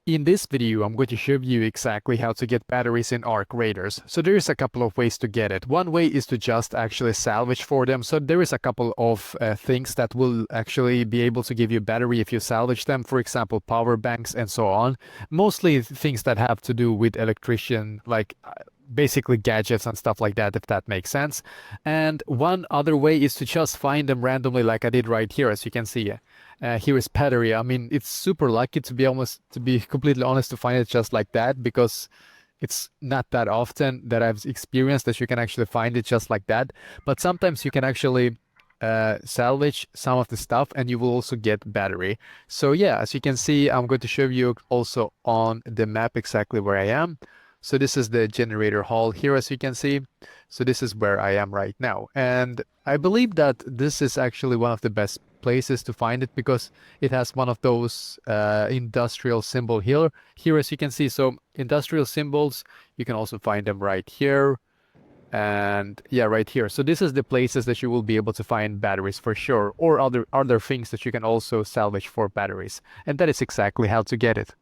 In this video, I'm going to show you exactly how to get batteries in Arc Raiders. So there is a couple of ways to get it. One way is to just actually salvage for them. So there is a couple of things that will actually be able to give you battery if you salvage them. For example, power banks and so on. Mostly things that have to do with electrician, like basically gadgets and stuff like that, if that makes sense. And one other way is to just find them randomly like I did right here, as you can see. Here is Pederia. I mean, it's super lucky to be completely honest, to find it just like that, because it's not that often that I've experienced that you can actually find it just like that. But sometimes you can actually salvage some of the stuff and you will also get battery. So yeah, as you can see, I'm going to show you also on the map exactly where I am. So this is the generator hall here, as you can see. So this is where I am right now. And I believe that this is actually one of the best places to find it because it has one of those industrial symbol here, as you can see. So industrial symbols, you can also find them right here. And yeah, right here. So this is the places that you will be able to find batteries for sure, or other things that you can also salvage for batteries. And that is exactly how to get it.